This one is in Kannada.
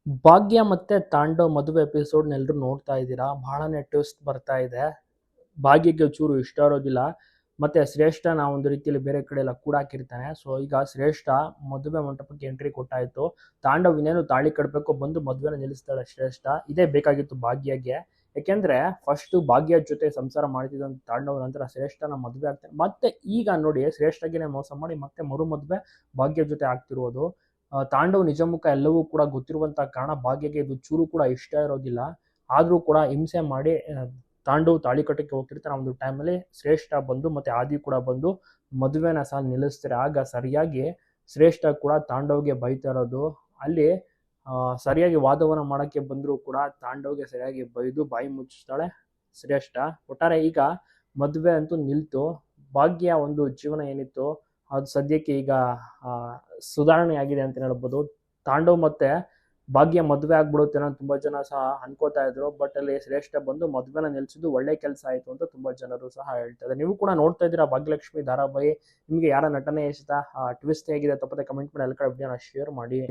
ಭಾಗ್ಯ ಮತ್ತೆ ತಾಂಡವ್ ಮದುವೆ ಎಪಿಸೋಡ್ ಎಲ್ರು ನೋಡ್ತಾ ಇದ್ದೀರಾ. ಬಹಳನೇ ಟ್ವಿಸ್ಟ್ ಬರ್ತಾ ಇದೆ. ಭಾಗ್ಯಕ್ಕೆ ಚೂರು ಇಷ್ಟ ಇರೋದಿಲ್ಲ. ಮತ್ತೆ ಶ್ರೇಷ್ಠನ ಒಂದು ರೀತಿಯಲ್ಲಿ ಬೇರೆ ಕಡೆ ಎಲ್ಲ ಕೂಡಾಕಿರ್ತಾನೆ. ಸೊ ಈಗ ಶ್ರೇಷ್ಠ ಮದುವೆ ಮಂಟಪಕ್ಕೆ ಎಂಟ್ರಿ ಕೊಟ್ಟಾಯ್ತು. ತಾಂಡವ್ ಇನ್ನೇನು ತಾಳಿ ಕಟ್ಬೇಕು, ಬಂದು ಮದುವೆನ ನಿಲ್ಲಿಸ್ತಾಳೆ ಶ್ರೇಷ್ಠ. ಇದೇ ಬೇಕಾಗಿತ್ತು ಭಾಗ್ಯಗೆ. ಯಾಕೆಂದ್ರೆ ಫಸ್ಟ್ ಭಾಗ್ಯ ಜೊತೆ ಸಂಸಾರ ಮಾಡ್ತಿದ್ದಂತ ತಾಂಡವ್ ನಂತರ ಶ್ರೇಷ್ಠನ ಮದುವೆ ಆಗ್ತಾನೆ. ಮತ್ತೆ ಈಗ ನೋಡಿ ಶ್ರೇಷ್ಠಗೆನೆ ಮೋಸ ಮಾಡಿ ಮತ್ತೆ ಮರು ಮದುವೆ ಭಾಗ್ಯ ಜೊತೆ ಆಗ್ತಿರೋದು. ತಾಂಡವ್ ನಿಜ ಮುಖ ಎಲ್ಲವೂ ಕೂಡ ಗೊತ್ತಿರುವಂತಹ ಕಾರಣ ಭಾಗ್ಯಗೆ ಇದು ಚೂರು ಕೂಡ ಇಷ್ಟ ಇರೋದಿಲ್ಲ. ಆದ್ರೂ ಕೂಡ ಹಿಂಸೆ ಮಾಡಿ ತಾಂಡವ್ ತಾಳಿ ಕಟ್ಟಕ್ಕೆ ಹೋಗ್ತಿರ್ತಾನೆ. ಒಂದು ಟೈಮಲ್ಲಿ ಶ್ರೇಷ್ಠ ಬಂದು ಮತ್ತೆ ಆದಿ ಕೂಡ ಬಂದು ಮದುವೆನ ಸಹ ನಿಲ್ಲಿಸ್ತಾರೆ. ಆಗ ಸರಿಯಾಗಿ ಶ್ರೇಷ್ಠ ಕೂಡ ತಾಂಡವ್ಗೆ ಬೈತಾ ಇರೋದು. ಅಲ್ಲಿ ಸರಿಯಾಗಿ ವಾದವನ್ನ ಮಾಡಕ್ಕೆ ಬಂದ್ರು ಕೂಡ ತಾಂಡವ್ಗೆ ಸರಿಯಾಗಿ ಬೈದು ಬಾಯಿ ಮುಚ್ಚಿಸ್ತಾಳೆ ಶ್ರೇಷ್ಠ. ಒಟ್ಟಾರೆ ಈಗ ಮದುವೆ ಅಂತೂ ನಿಲ್ತು. ಭಾಗ್ಯ ಒಂದು ಜೀವನ ಏನಿತ್ತು ಅದು ಸದ್ಯಕ್ಕೆ ಈಗ ಸುಧಾರಣೆ ಆಗಿದೆ ಅಂತ ಹೇಳ್ಬೋದು. ತಾಂಡವ್ ಮತ್ತೆ ಭಾಗ್ಯ ಮದುವೆ ಆಗ್ಬಿಡುತ್ತೆ ಅನ್ನೋ ತುಂಬಾ ಜನ ಸಹ ಅನ್ಕೋತಾ ಇದ್ರು. ಬಟ್ ಅಲ್ಲಿ ಶ್ರೇಷ್ಠ ಬಂದು ಮದುವೆನ ನಿಲ್ಸಿದ್ದು ಒಳ್ಳೆ ಕೆಲಸ ಆಯ್ತು ಅಂತ ತುಂಬಾ ಜನರು ಸಹ ಹೇಳ್ತಾ ಇದ್ದಾರೆ. ನೀವು ಕೂಡ ನೋಡ್ತಾ ಇದ್ದೀರಾ ಭಾಗ್ಯಲಕ್ಷ್ಮಿ ಧಾರಾವಾಹಿ. ನಿಮ್ಗೆ ಯಾರ ನಟನೆ ಇಷ್ಟ, ಟ್ವಿಸ್ಟ್ ಹೇಗಿದೆ ತಪ್ಪದೆ ಕಮೆಂಟ್ ಮಾಡಿ. ಎಲ್ಲ ಕಡೆ ವಿಡಿಯೋನ ಶೇರ್ ಮಾಡಿ.